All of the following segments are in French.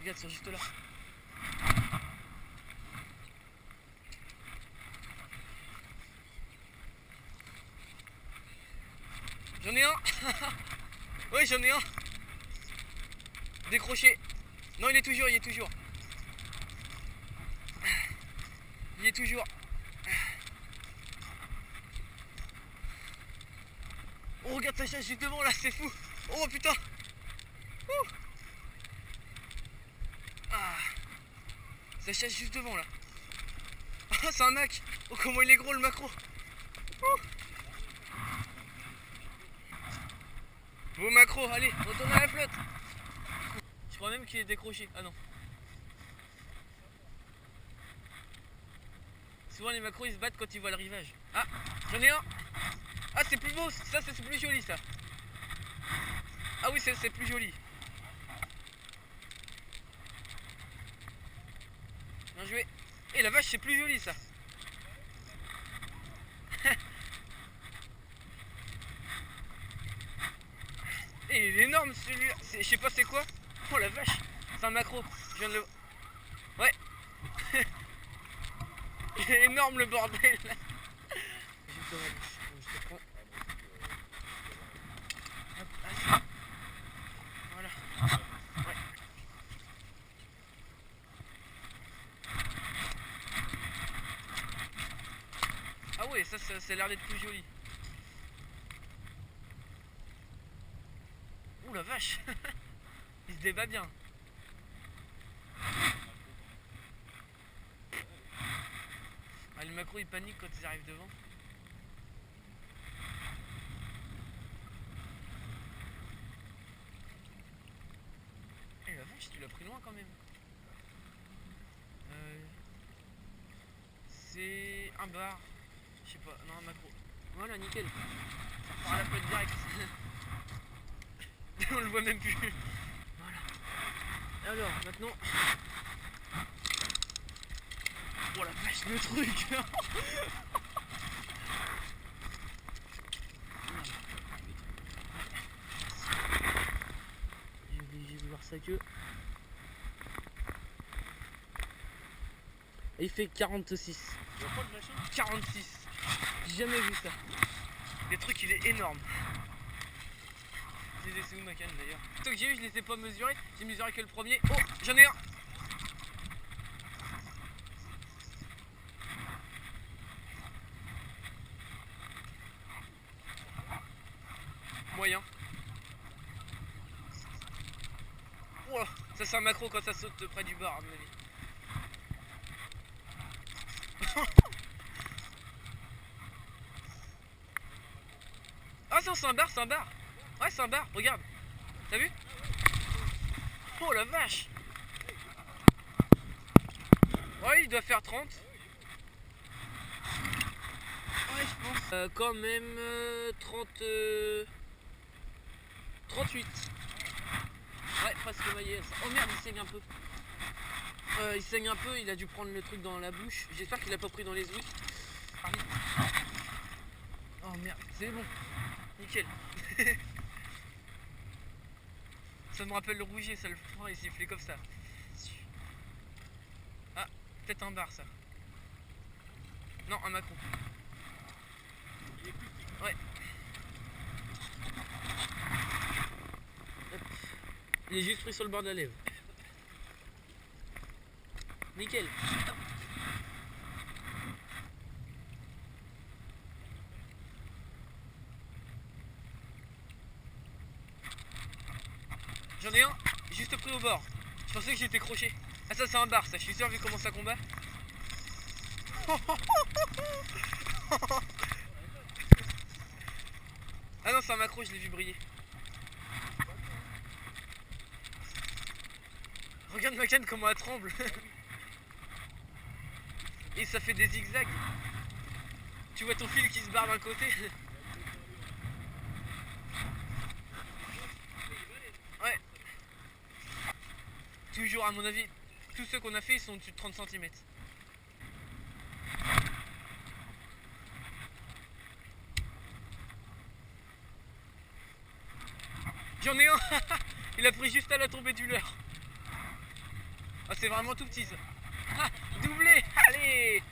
Regarde, ils sont juste là. J'en ai un. Oui, j'en ai un. Décroché. Non, il est toujours, il est toujours. Il est toujours. Oh, regarde sa chasse juste devant là, c'est fou. Oh putain. Ouh. Ah. Ça chasse juste devant là. Ah, c'est un mac. Oh, comment il est gros le macro. Ouh. Beau macro, allez, retourne à la flotte. Je crois même qu'il est décroché. Ah non. Souvent les macros ils se battent quand ils voient le rivage. Ah, j'en ai un. Ah, c'est plus beau, ça c'est plus joli ça. Ah oui, c'est plus joli. Bien joué. Et la vache, c'est plus joli ça. Et il est énorme celui-là. Je sais pas c'est quoi. Oh la vache, c'est un macro. Je viens de le. Ouais. Il est énorme le bordel là. Je te prends. Hop, allez. Voilà. Ouais. Ah ouais, ça a l'air d'être plus joli. Ouh la vache. Il se débat bien. Ah, le macro il panique quand ils arrivent devant. Eh la vache, tu l'as pris loin quand même. C'est un bar. Je sais pas, non un macro. Voilà, nickel. Ça repart à la flotte direct. On le voit même plus. Voilà. Alors, maintenant. Oh la vache, le truc. J'ai vu voir sa queue. Et il fait 46. 46. J'ai jamais vu ça. Le truc il est énorme. Je les ai laissés où ma canne d'ailleurs. Ce que j'ai eu, je les ai pas mesurés. J'ai mesuré que le premier. Oh, j'en ai un. Moyen. Oh, ça c'est un macro quand ça saute près du bar à mon avis. Ah non, c'est un bar, c'est un bar. Ouais, c'est un bar, regarde. T'as vu? Oh la vache. Ouais, il doit faire 30. Ouais, je pense. Quand même 30... 38. Ouais, presque maillé. Oh merde, il saigne un peu. Il saigne un peu, il a dû prendre le truc dans la bouche. J'espère qu'il a pas pris dans les ouïes. Oh merde, c'est bon. Nickel. Ça me rappelle le rouget, ça le fera et siffler comme ça. Ah, peut-être un bar ça. Non, un macro. Ouais. Hop. Il est juste pris sur le bord de la lèvre. Nickel. Hop. J'en ai un, juste pris au bord. Je pensais que j'étais croché. Ah ça c'est un bar ça, je suis sûr vu comment ça combat. Ah non c'est un macro, je l'ai vu briller. Regarde ma canne comment elle tremble. Et ça fait des zigzags. Tu vois ton fil qui se barre d'un côté. Ouais. Toujours à mon avis, tous ceux qu'on a fait ils sont au-dessus de 30 cm. J'en ai un. Il a pris juste à la tombée du leurre. Ah, c'est vraiment tout petit ça. Ah, doublé. Allez.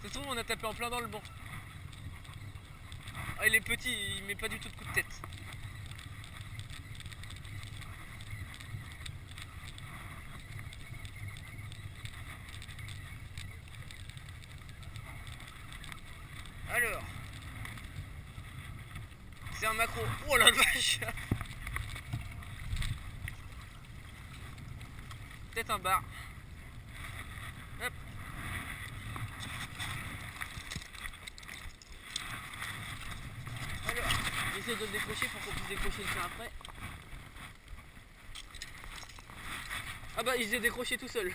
Ça se trouve on a tapé en plein dans le banc. Ah, il est petit, il met pas du tout de coup de tête. Alors, c'est un macro. Oh la vache. Peut-être un bar. Hop. Alors, j'essaie de le décrocher pour qu'on puisse décrocher le tien après. Ah bah il s'est décroché tout seul.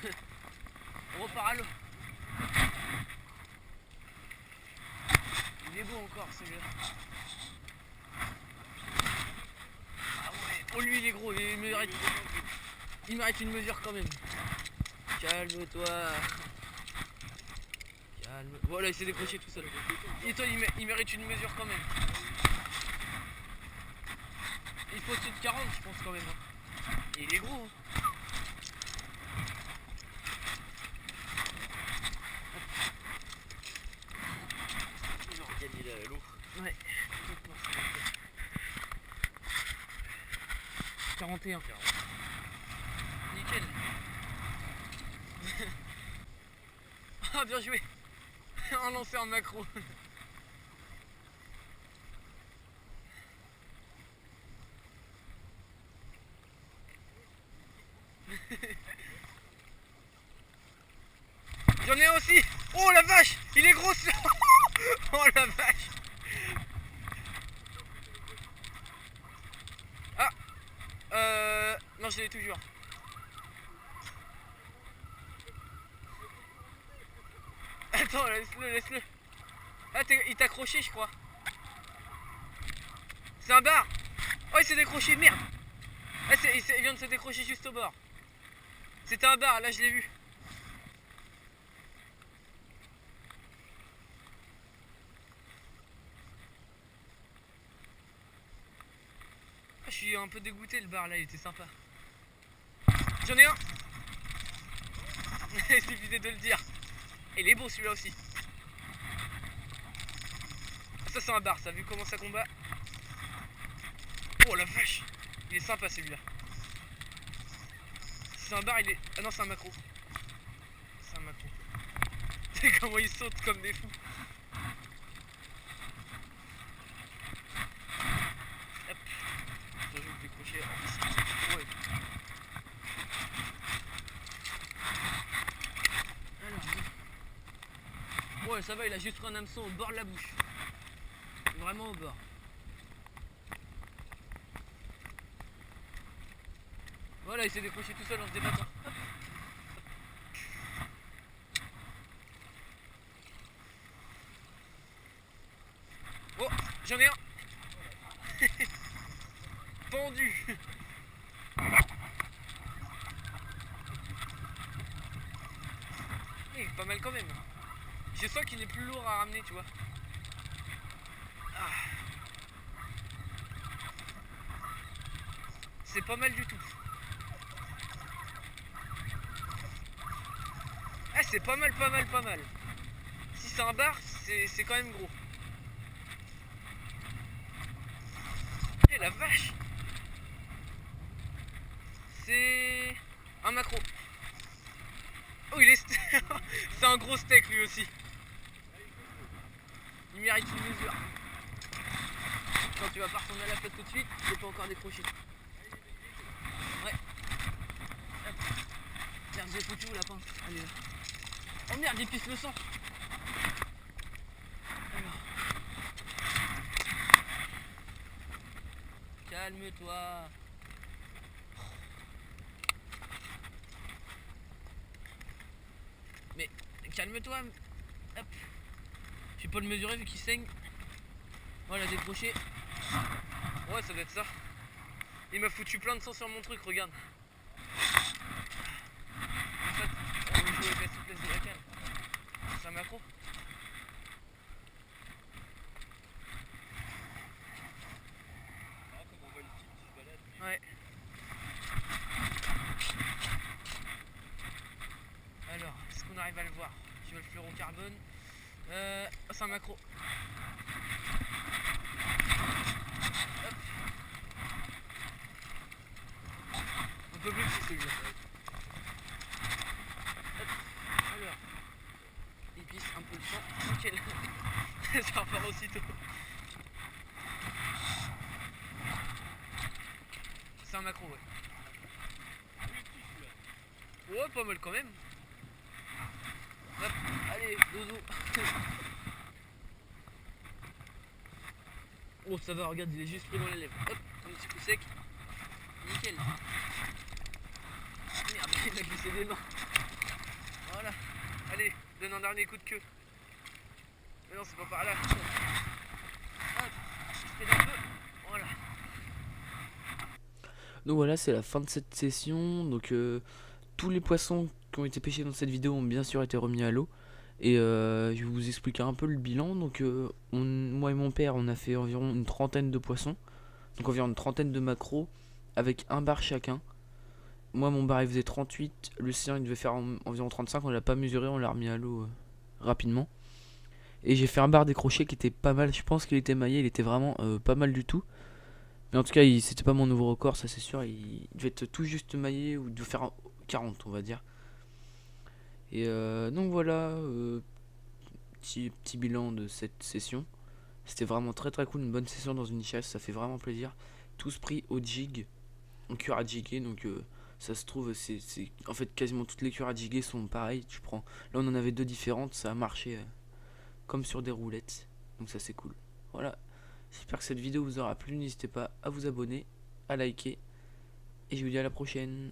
On repart à l'eau. Il est beau encore celui-là. Ah ouais. Oh lui il est gros, il mérite une mesure quand même. Calme-toi. Calme. Voilà, il s'est décroché tout seul. Et toi il mérite une mesure quand même. Il faut au-dessus de 40 je pense quand même. Et il est gros. Il a regagné l'eau. Ouais. 41. Nickel. Ah bien joué. Un lancé en macro. J'en ai un aussi. Oh la vache. Il est gros. Oh la vache. Ah. Non je l'ai toujours. Attends, laisse-le. Ah, il t'a accroché, je crois. C'est un bar. Oh, il s'est décroché, merde. Ah, il vient de se décrocher juste au bord. C'était un bar, là, je l'ai vu. Ah, je suis un peu dégoûté, le bar, là, il était sympa. J'en ai un. Il suffisait de le dire. Et il est beau, celui-là aussi. Ça, c'est un bar, ça, vu comment ça combat. Oh, la vache. Il est sympa, celui-là. C'est un bar, il est... Ah non, c'est un macro. C'est un macro. C'est comment ils sautent comme des fous. Hop. Je vais le décrocher. Ouais. Alors. Ouais, ça va, il a juste pris un hameçon au bord de la bouche. Vraiment au bord. Voilà, il s'est décroché tout seul en se débattant. Oh, j'en ai un. Pendu. Pas mal quand même. Je sens qu'il est plus lourd à ramener, tu vois. Ah. C'est pas mal du tout. Ah, c'est pas mal. Si c'est un bar, c'est quand même gros. Eh la vache. C'est un macro. Oh, il est... c'est un gros steak lui aussi. Il mérite une mesure. Quand tu vas pas retourner à la flotte tout de suite, c'est pas encore décroché. Ouais. Hop. Merde, j'ai foutu où la pince. Allez là. Oh merde, il pisse le sang. Alors. Calme-toi. Mais calme-toi. Hop. Je vais pas le mesurer vu qu'il saigne. Voilà, décroché. Ouais, ça doit être ça. Il m'a foutu plein de sang sur mon truc, regarde. En fait, on va jouer avec la souplesse de la canne. C'est un macro. Ouais. carbone. C'est un macro. Hop. Un peu plus petit celui-là. Hop. Alors. Il pisse un peu le sang. Nickel. Ça repart aussitôt. C'est un macro, ouais. Ouais, pas mal quand même. Hop, allez, dodo. Oh, ça va, regarde, il est juste pris dans les lèvres. Hop, un petit coup sec. Nickel. Merde, il a glissé des mains. Voilà. Allez, donne un dernier coup de queue. Mais non, c'est pas par là. Hop, je fais un peu. Voilà. Donc voilà, c'est la fin de cette session. Donc tous les poissons qui ont été pêchés dans cette vidéo ont bien sûr été remis à l'eau. Et je vais vous expliquer un peu le bilan. Donc moi et mon père, on a fait environ une trentaine de poissons. Donc environ une trentaine de maquereaux avec un bar chacun. Moi mon bar il faisait 38, le sien il devait faire environ 35. On l'a pas mesuré, on l'a remis à l'eau rapidement. Et j'ai fait un bar décroché qui était pas mal. Je pense qu'il était maillé, il était vraiment pas mal du tout. Mais en tout cas, c'était pas mon nouveau record, ça c'est sûr. Il devait être tout juste maillé ou de faire 40, on va dire. Et donc voilà, petit bilan de cette session. C'était vraiment très très cool, une bonne session dans une chasse, ça fait vraiment plaisir. Tous pris au jig, en cuir à jiguer, donc ça se trouve, en fait quasiment toutes les cuirs à jiguer sont pareilles. Tu prends, là on en avait deux différentes, ça a marché comme sur des roulettes, donc ça c'est cool. Voilà, j'espère que cette vidéo vous aura plu, n'hésitez pas à vous abonner, à liker, et je vous dis à la prochaine.